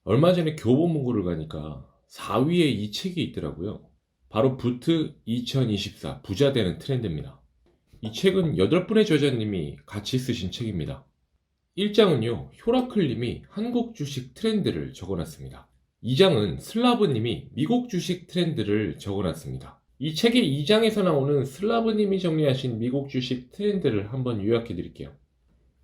얼마 전에 교보문고를 가니까 4위에 이 책이 있더라고요. 바로 부트 2024 부자 되는 트렌드입니다. 이 책은 8분의 저자님이 같이 쓰신 책입니다. 1장은요, 효라클님이 한국 주식 트렌드를 적어놨습니다. 2장은 슬라브님이 미국 주식 트렌드를 적어놨습니다. 이 책의 2장에서 나오는 슬라브님이 정리하신 미국 주식 트렌드를 한번 요약해 드릴게요.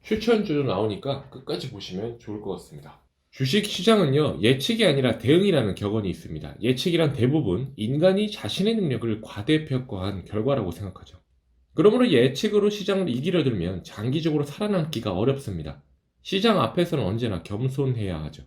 추천주도 나오니까 끝까지 보시면 좋을 것 같습니다. 주식 시장은요, 예측이 아니라 대응이라는 격언이 있습니다. 예측이란 대부분 인간이 자신의 능력을 과대평가한 결과라고 생각하죠. 그러므로 예측으로 시장을 이기려 들면 장기적으로 살아남기가 어렵습니다. 시장 앞에서는 언제나 겸손해야 하죠.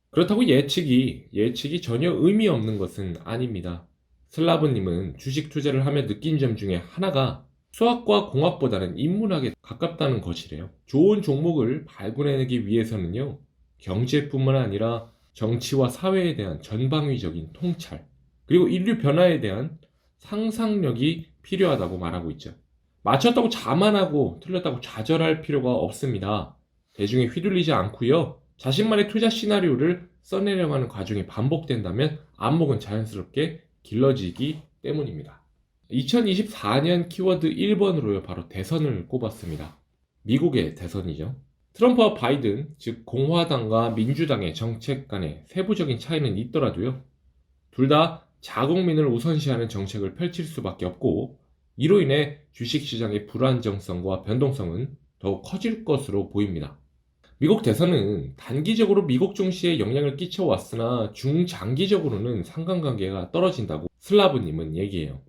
그렇다고 예측이 전혀 의미 없는 것은 아닙니다. 슬라브님은 주식 투자를 하며 느낀 점 중에 하나가 수학과 공학보다는 인문학에 가깝다는 것이래요. 좋은 종목을 발굴해내기 위해서는요, 경제뿐만 아니라 정치와 사회에 대한 전방위적인 통찰, 그리고 인류 변화에 대한 상상력이 필요하다고 말하고 있죠. 맞췄다고 자만하고 틀렸다고 좌절할 필요가 없습니다. 대중에 휘둘리지 않고요, 자신만의 투자 시나리오를 써내려가는 과정이 반복된다면 안목은 자연스럽게 길러지기 때문입니다. 2024년 키워드 1번으로요, 바로 대선을 꼽았습니다. 미국의 대선이죠. 트럼프와 바이든, 즉 공화당과 민주당의 정책 간의 세부적인 차이는 있더라도요, 둘 다 자국민을 우선시하는 정책을 펼칠 수밖에 없고, 이로 인해 주식시장의 불안정성과 변동성은 더욱 커질 것으로 보입니다. 미국 대선은 단기적으로 미국 증시에 영향을 끼쳐왔으나 중장기적으로는 상관관계가 떨어진다고 슬라브님은 얘기해요.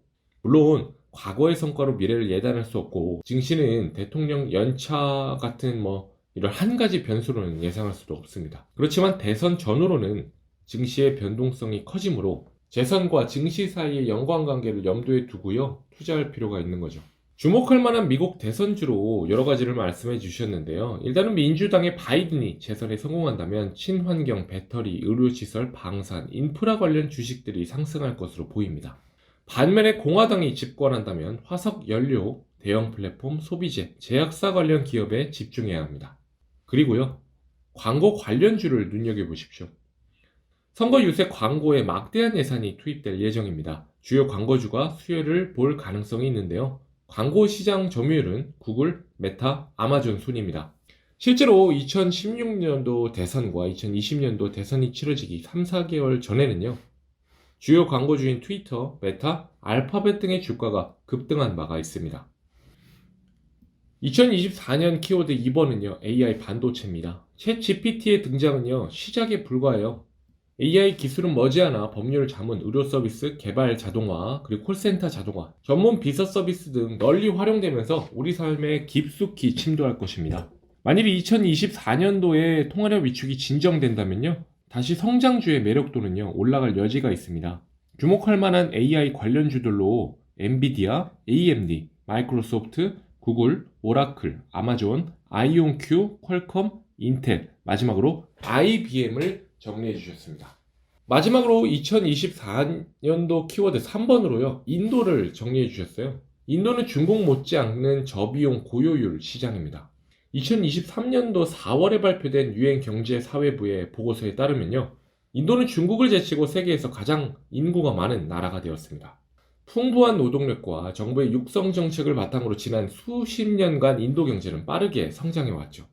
물론 과거의 성과로 미래를 예단할 수 없고, 증시는 대통령 연차 같은 이런 한 가지 변수로는 예상할 수도 없습니다. 그렇지만 대선 전후로는 증시의 변동성이 커지므로 재선과 증시 사이의 연관관계를 염두에 두고요, 투자할 필요가 있는 거죠. 주목할 만한 미국 대선주로 여러 가지를 말씀해 주셨는데요. 일단은 민주당의 바이든이 재선에 성공한다면 친환경 배터리, 의료시설, 방산, 인프라 관련 주식들이 상승할 것으로 보입니다. 반면에 공화당이 집권한다면 화석 연료, 대형 플랫폼, 소비재, 제약사 관련 기업에 집중해야 합니다. 그리고요, 광고 관련주를 눈여겨보십시오. 선거 유세 광고에 막대한 예산이 투입될 예정입니다. 주요 광고주가 수혜를 볼 가능성이 있는데요. 광고 시장 점유율은 구글, 메타, 아마존 순입니다. 실제로 2016년도 대선과 2020년도 대선이 치러지기 3, 4개월 전에는요, 주요 광고주인 트위터, 메타, 알파벳 등의 주가가 급등한 바가 있습니다. 2024년 키워드 2번은요, AI 반도체입니다. 챗 GPT의 등장은요, 시작에 불과해요. AI 기술은 머지않아 법률 자문, 의료 서비스, 개발 자동화, 그리고 콜센터 자동화, 전문 비서 서비스 등 널리 활용되면서 우리 삶에 깊숙이 침투할 것입니다. 만일 2024년도에 통화력 위축이 진정된다면요, 다시 성장주의 매력도는요, 올라갈 여지가 있습니다. 주목할 만한 AI 관련주들로 엔비디아, AMD, 마이크로소프트, 구글, 오라클, 아마존, 아이온큐, 퀄컴, 인텔, 마지막으로 IBM을 정리해 주셨습니다. 마지막으로 2024년도 키워드 3번으로요, 인도를 정리해 주셨어요. 인도는 중국 못지않는 저비용 고효율 시장입니다. 2023년도 4월에 발표된 유엔경제사회부의 보고서에 따르면요, 인도는 중국을 제치고 세계에서 가장 인구가 많은 나라가 되었습니다. 풍부한 노동력과 정부의 육성 정책을 바탕으로 지난 수십 년간 인도 경제는 빠르게 성장해 왔죠.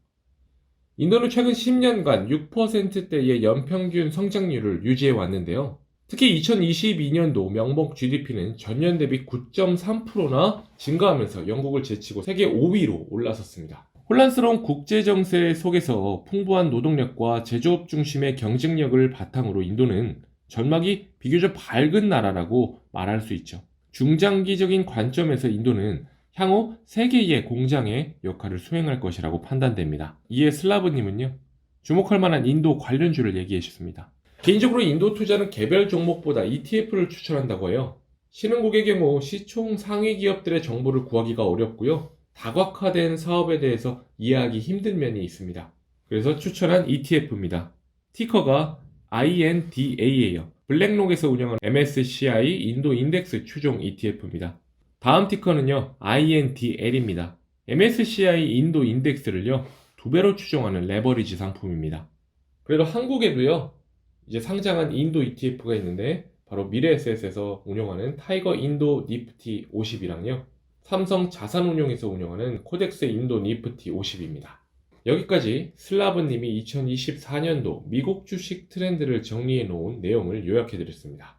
인도는 최근 10년간 6%대의 연평균 성장률을 유지해 왔는데요. 특히 2022년도 명목 GDP는 전년 대비 9.3%나 증가하면서 영국을 제치고 세계 5위로 올라섰습니다. 혼란스러운 국제정세 속에서 풍부한 노동력과 제조업 중심의 경쟁력을 바탕으로 인도는 전망이 비교적 밝은 나라라고 말할 수 있죠. 중장기적인 관점에서 인도는 향후 세계의 공장의 역할을 수행할 것이라고 판단됩니다. 이에 슬라브님은요, 주목할 만한 인도 관련주를 얘기해 주셨습니다. 개인적으로 인도 투자는 개별 종목보다 ETF를 추천한다고 해요. 신흥국의 경우 시총 상위 기업들의 정보를 구하기가 어렵고요, 다각화된 사업에 대해서 이해하기 힘든 면이 있습니다. 그래서 추천한 ETF입니다. 티커가 INDA예요. 블랙록에서 운영하는 MSCI 인도 인덱스 추종 ETF입니다. 다음 티커는요, INDL입니다. MSCI 인도 인덱스를요, 2배로 추종하는 레버리지 상품입니다. 그래도 한국에도요, 이제 상장한 인도 ETF가 있는데 바로 미래에셋에서 운영하는 타이거 인도 니프티 50이랑요. 삼성 자산운용에서 운영하는 코덱스 인도 니프티 50입니다. 여기까지 슬라브님이 2024년도 미국 주식 트렌드를 정리해 놓은 내용을 요약해 드렸습니다.